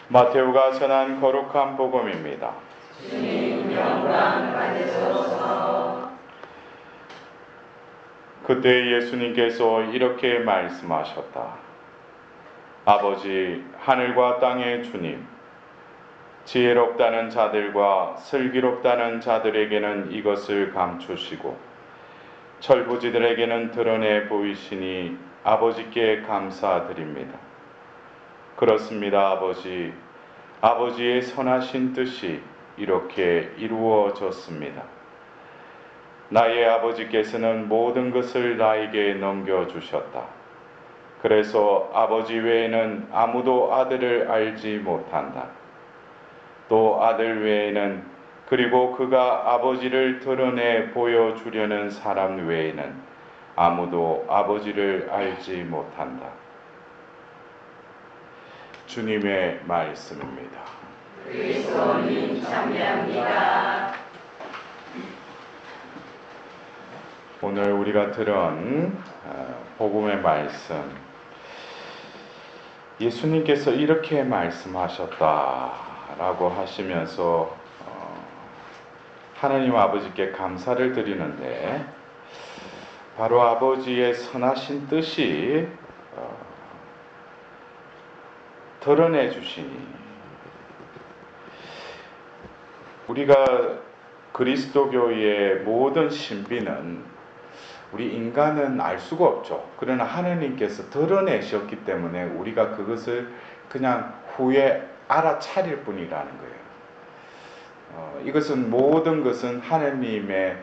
마테오가 전한 거룩한 복음입니다. 주님 영광 받으소서. 그때 예수님께서 이렇게 말씀하셨다. 아버지, 하늘과 땅의 주님, 지혜롭다는 자들과 슬기롭다는 자들에게는 이것을 감추시고 철부지들에게는 드러내 보이시니 아버지께 감사드립니다. 그렇습니다, 아버지. 아버지의 선하신 뜻이 이렇게 이루어졌습니다. 나의 아버지께서는 모든 것을 나에게 넘겨주셨다. 그래서 아버지 외에는 아무도 아들을 알지 못한다. 또 아들 외에는, 그리고 그가 아버지를 드러내 보여주려는 사람 외에는 아무도 아버지를 알지 못한다. 주님의 말씀입니다. 그리스도님 참배합니다. 오늘 우리가 들은 복음의 말씀, 예수님께서 이렇게 말씀하셨다라고 하시면서 하나님 아버지께 감사를 드리는데, 바로 아버지의 선하신 뜻이 드러내 주시니, 우리가 그리스도교의 모든 신비는 우리 인간은 알 수가 없죠. 그러나 하나님께서 드러내셨기 때문에 우리가 그것을 그냥 후에 알아차릴 뿐이라는 거예요. 이것은 모든 것은 하나님의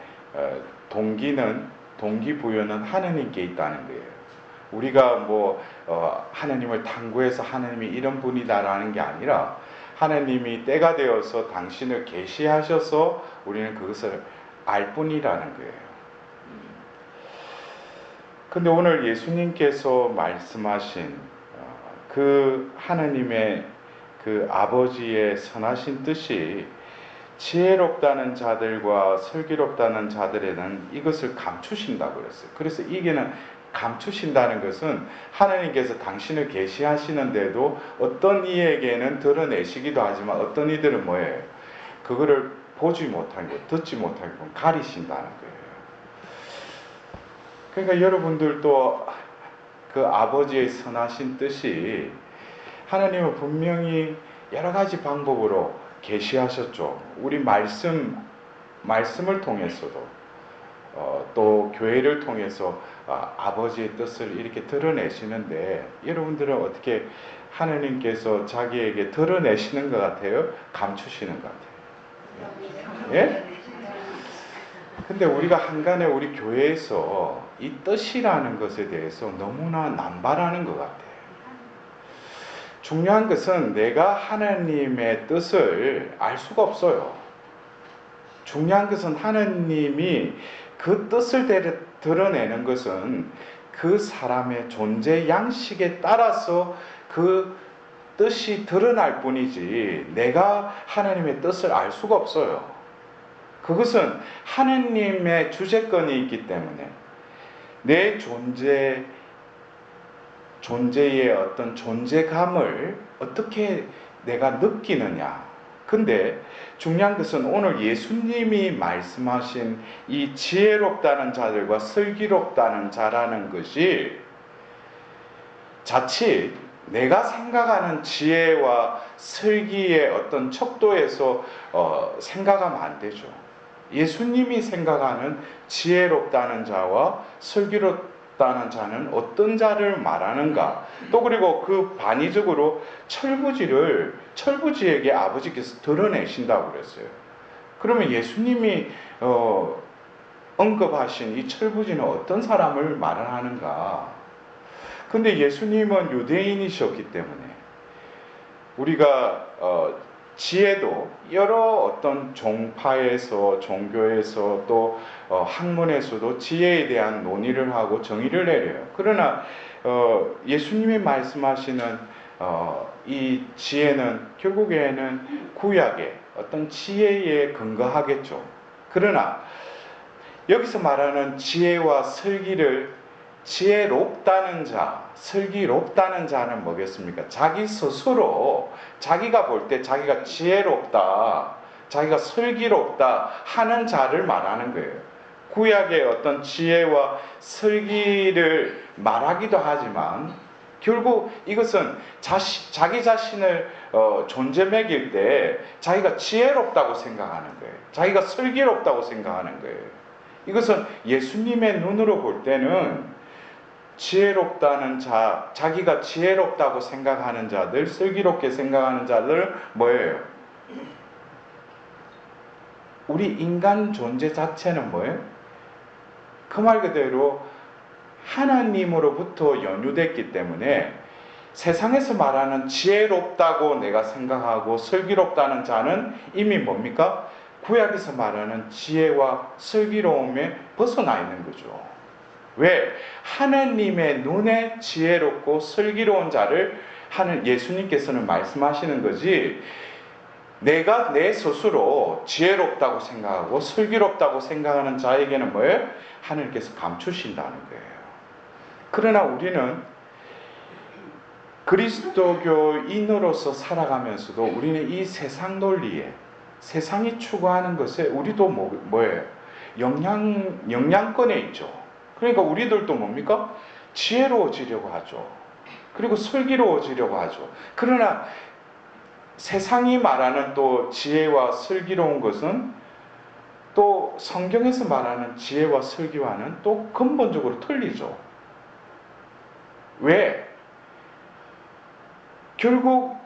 동기부여는 하나님께 있다는 거예요. 우리가 하나님을 탐구해서 하나님이 이런 분이다라는 게 아니라 하나님이 때가 되어서 당신을 계시하셔서 우리는 그것을 알 뿐이라는 거예요. 근데 오늘 예수님께서 말씀하신 그 하나님의 그 아버지의 선하신 뜻이 지혜롭다는 자들과 슬기롭다는 자들에는 이것을 감추신다고 그랬어요. 그래서 이게는 감추신다는 것은 하나님께서 당신을 계시하시는데도 어떤 이에게는 드러내시기도 하지만 어떤 이들은 뭐예요? 그거를 보지 못하고 듣지 못하고 가리신다는 거예요. 그러니까 여러분들도 그 아버지의 선하신 뜻이 하나님은 분명히 여러 가지 방법으로 계시하셨죠. 우리 말씀을 통해서도 또 교회를 통해서 아버지의 뜻을 이렇게 드러내시는데, 여러분들은 어떻게 하나님께서 자기에게 드러내시는 것 같아요? 감추시는 것 같아요? 예? 근데 우리가 한간에 우리 교회에서 이 뜻이라는 것에 대해서 너무나 남발하는 것 같아요. 중요한 것은 내가 하나님의 뜻을 알 수가 없어요. 중요한 것은 하나님이 그 뜻을 드러내는 것은 그 사람의 존재 양식에 따라서 그 뜻이 드러날 뿐이지 내가 하나님의 뜻을 알 수가 없어요. 그것은 하나님의 주재권이 있기 때문에 내 존재의 어떤 존재감을 어떻게 내가 느끼느냐. 근데 중요한 것은 오늘 예수님이 말씀하신 이 지혜롭다는 자들과 슬기롭다는 자라는 것이 자칫 내가 생각하는 지혜와 슬기의 어떤 척도에서 생각하면 안 되죠. 예수님이 생각하는 지혜롭다는 자와 슬기롭다는 자는 어떤 자를 말하는가? 또 그리고 그 반의적으로 철부지에게 아버지께서 드러내신다고 그랬어요. 그러면 예수님이 언급하신 이 철부지는 어떤 사람을 말하는가? 근데 예수님은 유대인이셨기 때문에 우리가 지혜도 여러 어떤 종파에서, 종교에서 또 학문에서도 지혜에 대한 논의를 하고 정의를 내려요. 그러나 예수님이 말씀하시는 이 지혜는 결국에는 구약의 어떤 지혜에 근거하겠죠. 그러나 여기서 말하는 지혜와 슬기를 지혜롭다는 자, 슬기롭다는 자는 뭐겠습니까? 자기 스스로 자기가 볼 때 자기가 지혜롭다, 자기가 슬기롭다 하는 자를 말하는 거예요. 구약의 어떤 지혜와 슬기를 말하기도 하지만 결국 이것은 자기 자신을 존재 매길 때 자기가 지혜롭다고 생각하는 거예요. 자기가 슬기롭다고 생각하는 거예요. 이것은 예수님의 눈으로 볼 때는 지혜롭다는 자, 자기가 지혜롭다고 생각하는 자들, 슬기롭게 생각하는 자들 뭐예요? 우리 인간 존재 자체는 뭐예요? 그 말 그대로 하나님으로부터 연유됐기 때문에 세상에서 말하는 지혜롭다고 내가 생각하고 슬기롭다는 자는 이미 뭡니까? 구약에서 말하는 지혜와 슬기로움에 벗어나 있는 거죠. 왜? 하나님의 눈에 지혜롭고 슬기로운 자를 하는 예수님께서는 말씀하시는 거지, 내가 내 스스로 지혜롭다고 생각하고 슬기롭다고 생각하는 자에게는 뭐예요? 하나님께서 감추신다는 거예요. 그러나 우리는 그리스도교인으로서 살아가면서도 우리는 이 세상 논리에, 세상이 추구하는 것에 우리도 뭐예요? 영향권에 있죠. 그러니까 우리들도 뭡니까? 지혜로워지려고 하죠. 그리고 슬기로워지려고 하죠. 그러나 세상이 말하는 또 지혜와 슬기로운 것은 또 성경에서 말하는 지혜와 슬기와는 또 근본적으로 틀리죠. 왜? 결국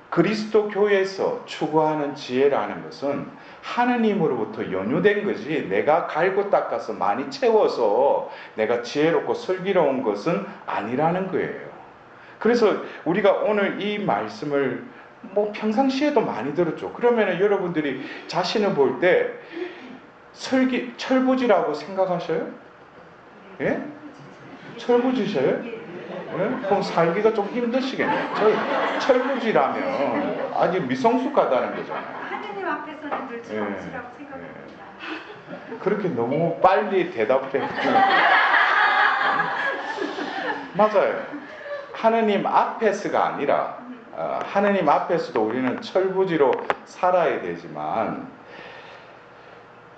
그리스도 교회에서 추구하는 지혜라는 것은 하느님으로부터 연유된 거지, 내가 갈고 닦아서 많이 채워서 내가 지혜롭고 슬기로운 것은 아니라는 거예요. 그래서 우리가 오늘 이 말씀을 평상시에도 많이 들었죠. 그러면 여러분들이 자신을 볼 때 철부지라고 생각하셔요? 예? 철부지셔요? 예? 그럼 살기가 좀 힘드시겠네요. 철부지라면 아직 미성숙하다는 거잖아요. 하느님 앞에서는 늘 철부지라고 생각합니다. 그렇게 너무 빨리 대답해. 맞아요. 하느님 앞에서가 아니라 하느님 앞에서도 우리는 철부지로 살아야 되지만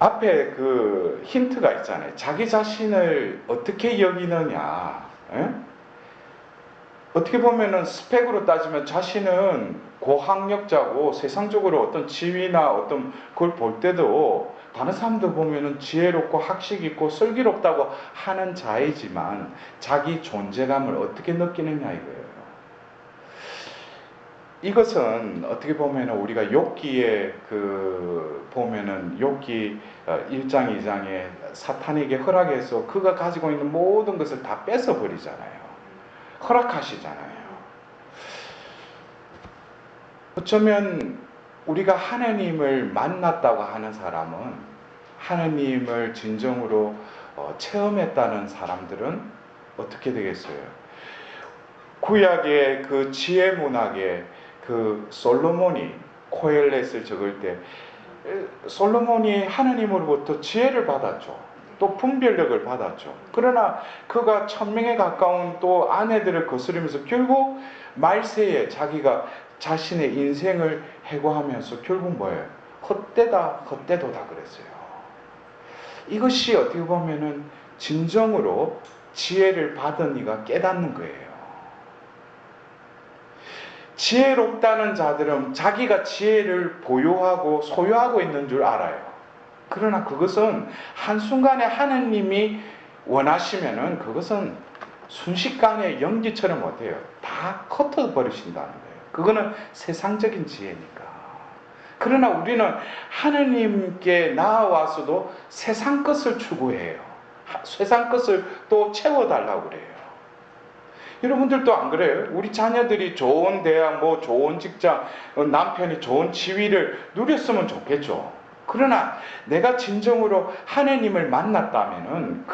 앞에 그 힌트가 있잖아요. 자기 자신을 어떻게 여기느냐. 에? 어떻게 보면은 스펙으로 따지면 자신은 고학력자고 세상적으로 어떤 지위나 어떤 걸 볼 때도 다른 사람들 보면은 지혜롭고 학식 있고 슬기롭다고 하는 자이지만 자기 존재감을 어떻게 느끼느냐 이거예요. 이것은 어떻게 보면은 우리가 욥기에 보면은 욥기 1장 2장에 사탄에게 허락해서 그가 가지고 있는 모든 것을 다 뺏어 버리잖아요. 허락하시잖아요. 어쩌면 우리가 하나님을 만났다고 하는 사람은, 하나님을 진정으로 체험했다는 사람들은 어떻게 되겠어요? 구약의 그 지혜 문학에 그 솔로몬이 코엘렛을 적을 때 솔로몬이 하나님으로부터 지혜를 받았죠. 또 분별력을 받았죠. 그러나 그가 1000명에 가까운 또 아내들을 거스르면서 결국 말세에 자기가 자신의 인생을 해고하면서 결국 뭐예요? 헛되다 헛되도다 그랬어요. 이것이 어떻게 보면은 진정으로 지혜를 받은 이가 깨닫는 거예요. 지혜롭다는 자들은 자기가 지혜를 보유하고 소유하고 있는 줄 알아요. 그러나 그것은 한순간에 하나님이 원하시면은 그것은 순식간에 연기처럼 어때요? 다 커터버리신다는 거예요. 그거는 세상적인 지혜니까. 그러나 우리는 하나님께 나아와서도 세상 것을 추구해요. 세상 것을 또 채워달라고 그래요. 여러분들도 안 그래요? 우리 자녀들이 좋은 대학, 좋은 직장, 남편이 좋은 지위를 누렸으면 좋겠죠. 그러나 내가 진정으로 하나님을 만났다면은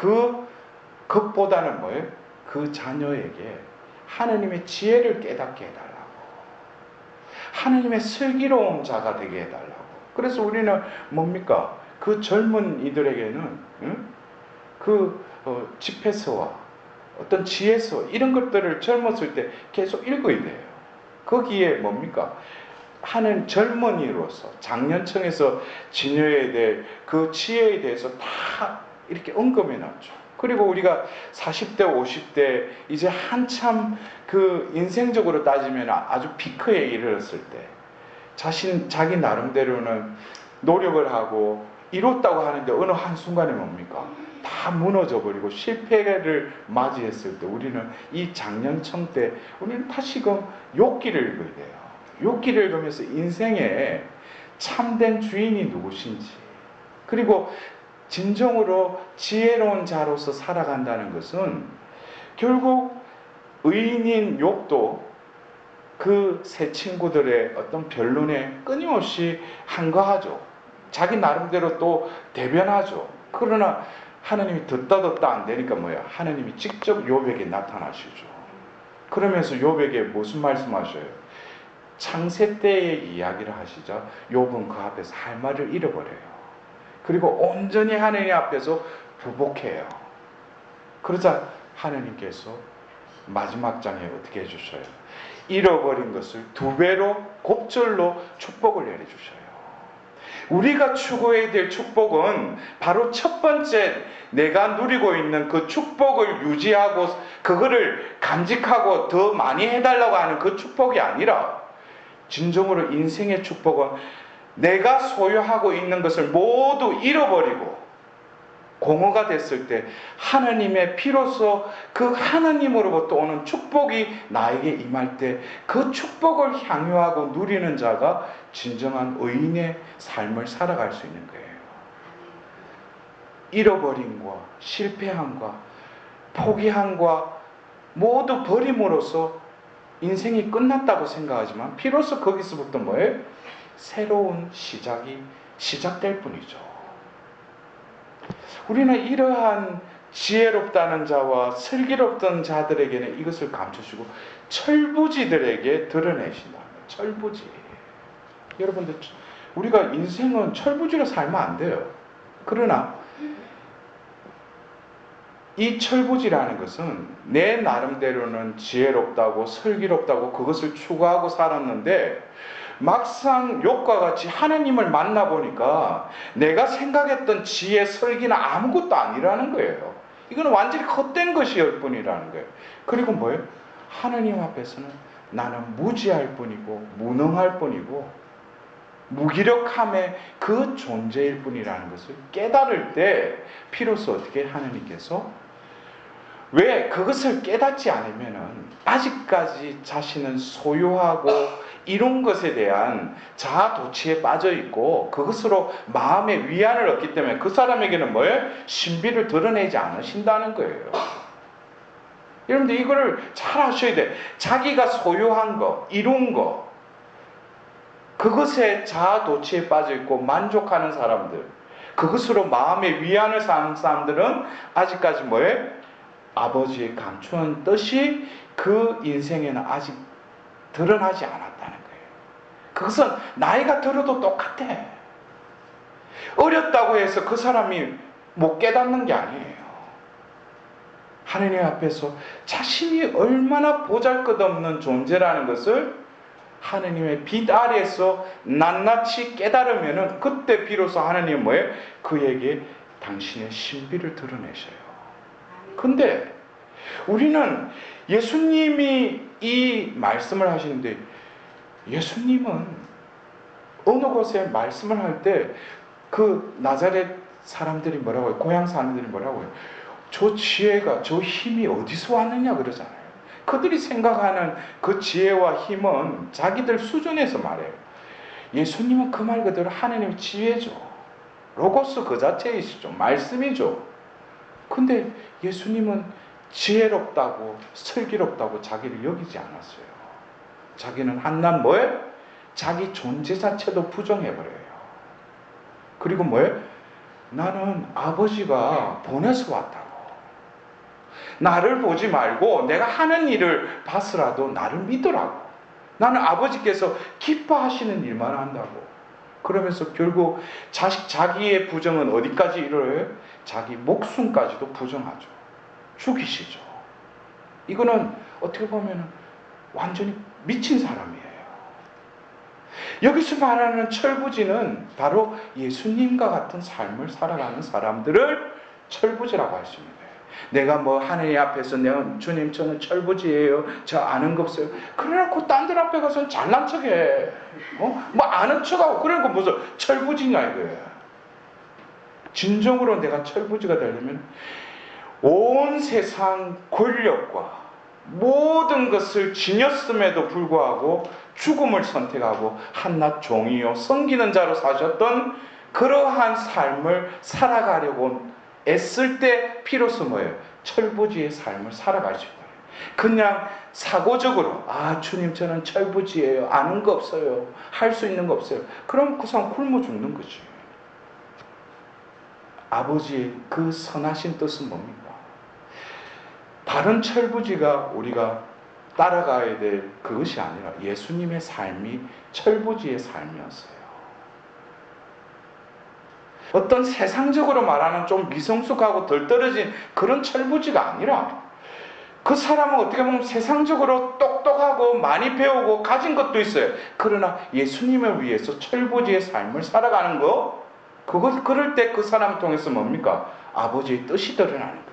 그것보다는 뭐예요? 그 자녀에게 하나님의 지혜를 깨닫게 해달라고. 하나님의 슬기로운 자가 되게 해달라고. 그래서 우리는 뭡니까? 그 젊은 이들에게는 집에서와 어떤 지혜서 이런 것들을 젊었을 때 계속 읽어야 돼요. 거기에 뭡니까? 하는 젊은이로서 장년층에서 지녀야 될 그 지혜에 대해서 다 이렇게 언급해 놨죠. 그리고 우리가 40대, 50대 이제 한참 그 인생적으로 따지면 아주 피크에 이르렀을 때 자기 나름대로는 노력을 하고 이뤘다고 하는데 어느 한순간에 뭡니까? 다 무너져 버리고 실패를 맞이했을 때 우리는 이 장년층 때 우리는 다시금 욥기를 읽어야 돼요. 욥기를 읽으면서 인생의 참된 주인이 누구신지, 그리고 진정으로 지혜로운 자로서 살아간다는 것은 결국 의인인 욥도 그 세 친구들의 어떤 변론에 끊임없이 한거하죠. 자기 나름대로 또 대변하죠. 그러나 하나님이 듣다 안 되니까 뭐야? 하나님이 직접 욥에게 나타나시죠. 그러면서 욥에게 무슨 말씀하셔요? 창세 때의 이야기를 하시자 욥은 그 앞에서 할 말을 잃어버려요. 그리고 온전히 하나님 앞에서 부복해요. 그러자 하나님께서 마지막 장에 어떻게 해주셔요? 잃어버린 것을 2배로 곱절로 축복을 내려주셔요. 우리가 추구해야 될 축복은 바로 첫 번째 내가 누리고 있는 그 축복을 유지하고 그거를 간직하고 더 많이 해달라고 하는 그 축복이 아니라 진정으로 인생의 축복은 내가 소유하고 있는 것을 모두 잃어버리고 공허가 됐을 때 하나님의 피로서 그 하나님으로부터 오는 축복이 나에게 임할 때 그 축복을 향유하고 누리는 자가 진정한 의인의 삶을 살아갈 수 있는 거예요. 잃어버림과 실패함과 포기함과 모두 버림으로써 인생이 끝났다고 생각하지만 비로소 거기서부터 뭐예요? 새로운 시작이 시작될 뿐이죠. 우리는 이러한 지혜롭다는 자와 슬기롭던 자들에게는 이것을 감춰주고 철부지들에게 드러내신다. 철부지. 여러분들, 우리가 인생은 철부지로 살면 안 돼요. 그러나 이 철부지라는 것은 내 나름대로는 지혜롭다고 슬기롭다고 그것을 추구하고 살았는데 막상 욥과 같이 하나님을 만나보니까 내가 생각했던 지혜, 설기는 아무것도 아니라는 거예요. 이거는 완전히 헛된 것이었을 뿐이라는 거예요. 그리고 뭐예요? 하나님 앞에서는 나는 무지할 뿐이고 무능할 뿐이고 무기력함의 그 존재일 뿐이라는 것을 깨달을 때 비로소 어떻게 하나님께서 왜 그것을 깨닫지 않으면은 아직까지 자신은 소유하고 이룬 것에 대한 자아도취에 빠져 있고 그것으로 마음의 위안을 얻기 때문에 그 사람에게는 뭐예요? 신비를 드러내지 않으신다는 거예요. 여러분들 이거를 잘 아셔야 돼. 자기가 소유한 거, 이룬 거, 그것에 자아도취에 빠져 있고 만족하는 사람들, 그것으로 마음의 위안을 삼는 사람들은 아직까지 뭐예요? 아버지의 감추는 뜻이 그 인생에는 아직 드러나지 않았다는 거예요. 그것은 나이가 들어도 똑같아. 어렸다고 해서 그 사람이 못 깨닫는 게 아니에요. 하느님 앞에서 자신이 얼마나 보잘것없는 존재라는 것을 하느님의 빛 아래에서 낱낱이 깨달으면 그때 비로소 하느님은 뭐예요? 그에게 당신의 신비를 드러내셔요. 근데 우리는 예수님이 이 말씀을 하시는데 예수님은 어느 곳에 말씀을 할 때 그 나자렛 사람들이 뭐라고 해요? 고향 사람들이 뭐라고 해요? 저 지혜가, 저 힘이 어디서 왔느냐 그러잖아요. 그들이 생각하는 그 지혜와 힘은 자기들 수준에서 말해요. 예수님은 그 말 그대로 하나님의 지혜죠. 로고스 그 자체이시죠. 말씀이죠. 근데 예수님은 지혜롭다고 슬기롭다고 자기를 여기지 않았어요. 자기는 한낱 뭐예요? 자기 존재 자체도 부정해버려요. 그리고 뭐예요? 나는 아버지가 보내서 왔다고. 나를 보지 말고 내가 하는 일을 봤으라도 나를 믿으라고. 나는 아버지께서 기뻐하시는 일만 한다고. 그러면서 결국 자기의 부정은 어디까지 이르러요? 자기 목숨까지도 부정하죠. 죽이시죠. 이거는 어떻게 보면 완전히 미친 사람이에요. 여기서 말하는 철부지는 바로 예수님과 같은 삶을 살아가는 사람들을 철부지라고 할 수 있는 거예요. 내가 뭐 하느님 앞에서 내가 주님 저는 철부지예요. 저 아는 거 없어요. 그래놓고 딴 들 앞에 가서는 잘난 척해. 뭐 아는 척하고 그러니까 무슨 철부지냐 이거예요. 진정으로 내가 철부지가 되려면 온 세상 권력과 모든 것을 지녔음에도 불구하고 죽음을 선택하고 한낱 종이요 섬기는 자로 사셨던 그러한 삶을 살아가려고 애쓸 때 비로소 뭐예요? 철부지의 삶을 살아갈 수 있다. 그냥 사고적으로 주님 저는 철부지예요. 아는 거 없어요. 할 수 있는 거 없어요. 그럼 그 사람 굶어 죽는 거지. 아버지의 그 선하신 뜻은 뭡니까? 다른 철부지가 우리가 따라가야 될 그것이 아니라 예수님의 삶이 철부지의 삶이었어요. 어떤 세상적으로 말하는 좀 미성숙하고 덜 떨어진 그런 철부지가 아니라 그 사람은 어떻게 보면 세상적으로 똑똑하고 많이 배우고 가진 것도 있어요. 그러나 예수님을 위해서 철부지의 삶을 살아가는 거, 그럴 때 그 사람 통해서 뭡니까? 아버지의 뜻이 드러나는 거예요.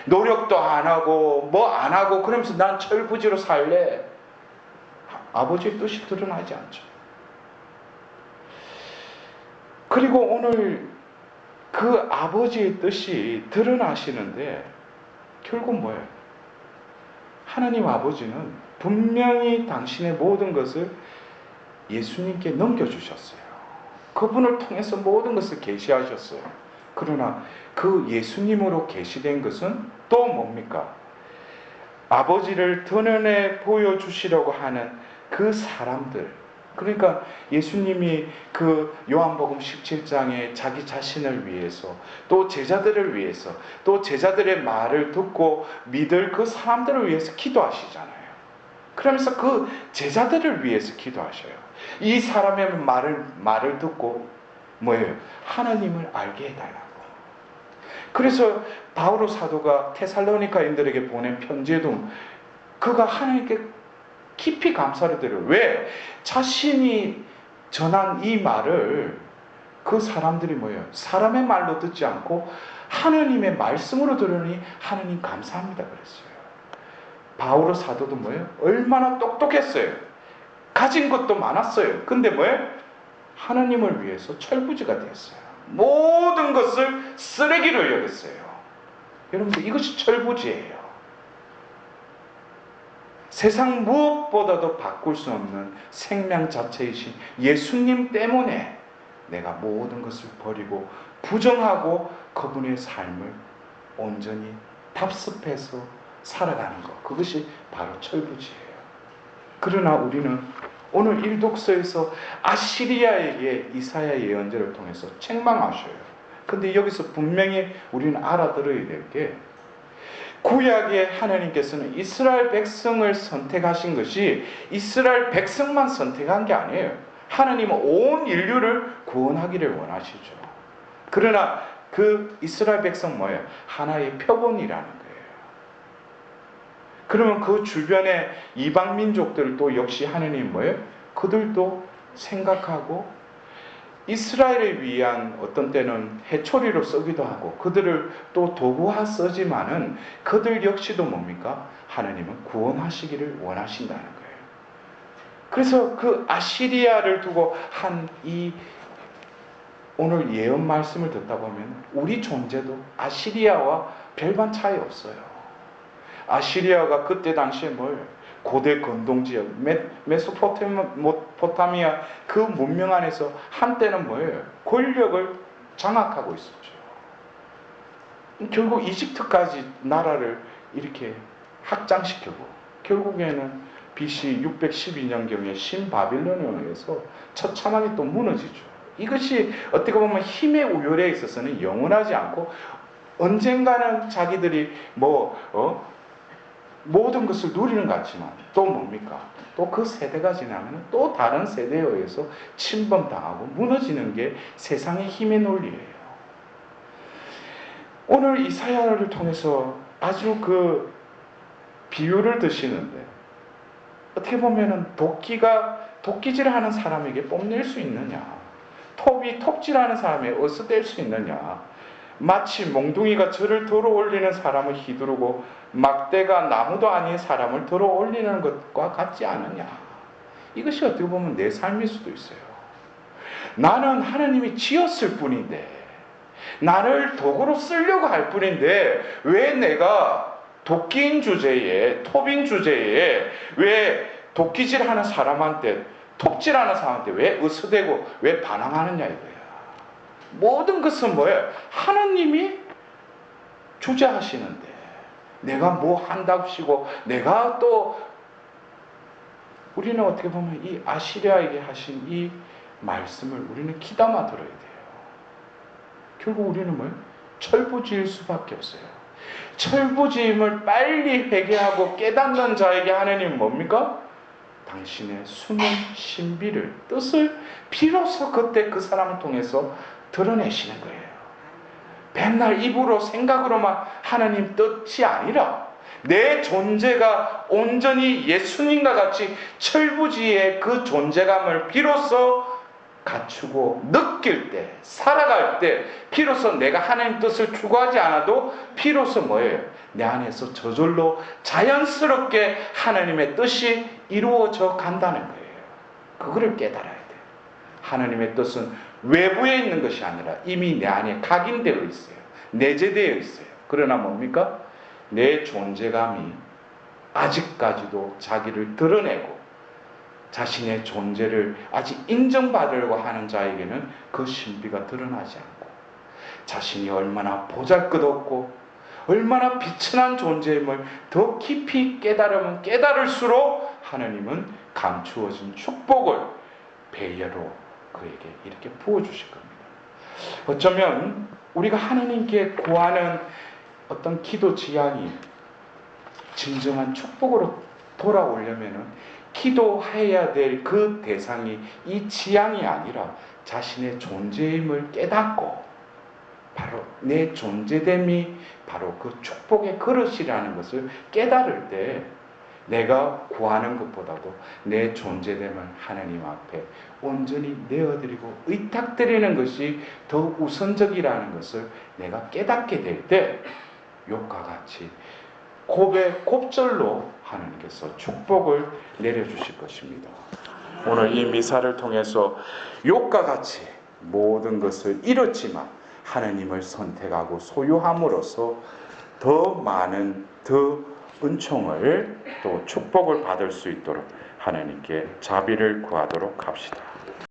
노력도 안 하고 뭐 안 하고 그러면서 난 철부지로 살래. 아버지의 뜻이 드러나지 않죠. 그리고 오늘 그 아버지의 뜻이 드러나시는데 결국 뭐예요? 하나님 아버지는 분명히 당신의 모든 것을 예수님께 넘겨주셨어요. 그분을 통해서 모든 것을 계시하셨어요. 그러나 그 예수님으로 계시된 것은 또 뭡니까? 아버지를 드러내 보여주시려고 하는 그 사람들. 그러니까 예수님이 그 요한복음 17장에 자기 자신을 위해서 또 제자들을 위해서 또 제자들의 말을 듣고 믿을 그 사람들을 위해서 기도하시잖아요. 그러면서 그 제자들을 위해서 기도하셔요. 이 사람의 말을 듣고 뭐예요? 하나님을 알게 해달라고. 그래서 바오로 사도가 테살로니가인들에게 보낸 편지에도 그가 하나님께 깊이 감사를 드려요. 왜? 자신이 전한 이 말을 그 사람들이 뭐예요? 사람의 말로 듣지 않고 하나님의 말씀으로 들으니 하나님 감사합니다 그랬어요. 바오로 사도도 뭐예요? 얼마나 똑똑했어요. 가진 것도 많았어요. 근데 뭐예요? 하나님을 위해서 철부지가 되었어요. 모든 것을 쓰레기로 여겼어요. 여러분들 이것이 철부지예요. 세상 무엇보다도 바꿀 수 없는 생명 자체이신 예수님 때문에 내가 모든 것을 버리고 부정하고 그분의 삶을 온전히 답습해서 살아가는 것. 그것이 바로 철부지예요. 그러나 우리는 오늘 일독서에서 아시리아에게 이사야 예언자를 통해서 책망하셔요. 근데 여기서 분명히 우리는 알아들어야 될 게 구약의 하나님께서는 이스라엘 백성을 선택하신 것이 이스라엘 백성만 선택한 게 아니에요. 하나님은 온 인류를 구원하기를 원하시죠. 그러나 그 이스라엘 백성 뭐예요? 하나의 표본이라는 거예요. 그러면 그 주변의 이방 민족들 또 역시 하나님 뭐예요? 그들도 생각하고 이스라엘을 위한 어떤 때는 해초리로 쓰기도 하고 그들을 또 도구화 쓰지만은 그들 역시도 뭡니까? 하나님은 구원하시기를 원하신다는 거예요. 그래서 그 아시리아를 두고 한 이 오늘 예언 말씀을 듣다 보면 우리 존재도 아시리아와 별반 차이 없어요. 아시리아가 그때 당시에 뭐예요? 고대 건동지역 메소포타미아 그 문명 안에서 한때는 뭐예요? 권력을 장악하고 있었죠. 결국 이집트까지 나라를 이렇게 확장시키고 결국에는 BC 612년경에 신바빌론에 의해서 처참하게 또 무너지죠. 이것이 어떻게 보면 힘의 우열에 있어서는 영원하지 않고 언젠가는 자기들이 모든 것을 누리는 것 같지만 또 뭡니까? 또 그 세대가 지나면 또 다른 세대에 의해서 침범당하고 무너지는 게 세상의 힘의 논리예요. 오늘 이사야를 통해서 아주 그 비유를 드시는데, 어떻게 보면은 도끼질하는 사람에게 뽐낼 수 있느냐, 톱이 톱질하는 사람에게 어디서 뗄 수 있느냐, 마치 몽둥이가 저를 들어 올리는 사람을 휘두르고 막대가 나무도 아닌 사람을 들어 올리는 것과 같지 않느냐. 이것이 어떻게 보면 내 삶일 수도 있어요. 나는 하나님이 지었을 뿐인데, 나를 도구로 쓰려고 할 뿐인데, 왜 내가 도끼인 주제에, 톱인 주제에, 왜 도끼질하는 사람한테, 톱질하는 사람한테 왜 으스대고 왜 반항하느냐 이거야. 모든 것은 뭐예요? 하나님이 주재하시는데 내가 뭐 한답시고, 내가 또, 우리는 어떻게 보면 이 아시리아에게 하신 이 말씀을 우리는 귀담아 들어야 돼요. 결국 우리는 뭐예요? 철부지일 수밖에 없어요. 철부지임을 빨리 회개하고 깨닫는 자에게 하나님은 뭡니까? 당신의 숨은 신비를, 뜻을 비로소 그때 그 사람을 통해서 드러내시는 거예요. 맨날 입으로 생각으로만 하나님 뜻이 아니라 내 존재가 온전히 예수님과 같이 철부지의 그 존재감을 비로소 갖추고 느낄 때, 살아갈 때 비로소 내가 하나님 뜻을 추구하지 않아도 비로소 뭐예요? 내 안에서 저절로 자연스럽게 하나님의 뜻이 이루어져 간다는 거예요. 그거를 깨달아야 돼요. 하나님의 뜻은 외부에 있는 것이 아니라 이미 내 안에 각인되어 있어요. 내재되어 있어요. 그러나 뭡니까? 내 존재감이 아직까지도 자기를 드러내고 자신의 존재를 아직 인정받으려고 하는 자에게는 그 신비가 드러나지 않고, 자신이 얼마나 보잘것없고 얼마나 비천한 존재임을 더 깊이 깨달으면 깨달을수록 하나님은 감추어진 축복을 배려로 그에게 이렇게 부어주실 겁니다. 어쩌면 우리가 하나님께 구하는 어떤 기도 지향이 진정한 축복으로 돌아오려면은 기도해야 될 그 대상이 이 지향이 아니라 자신의 존재임을 깨닫고, 바로 내 존재됨이 바로 그 축복의 그릇이라는 것을 깨달을 때 내가 구하는 것보다도 내 존재됨을 하나님 앞에 온전히 내어드리고 의탁드리는 것이 더 우선적이라는 것을 내가 깨닫게 될 때 욥과 같이 곱절로 하나님께서 축복을 내려주실 것입니다. 오늘 이 미사를 통해서 욥과 같이 모든 것을 잃었지만 하나님을 선택하고 소유함으로써 더 많은 더 은총을 또 축복을 받을 수 있도록 하나님께 자비를 구하도록 합시다.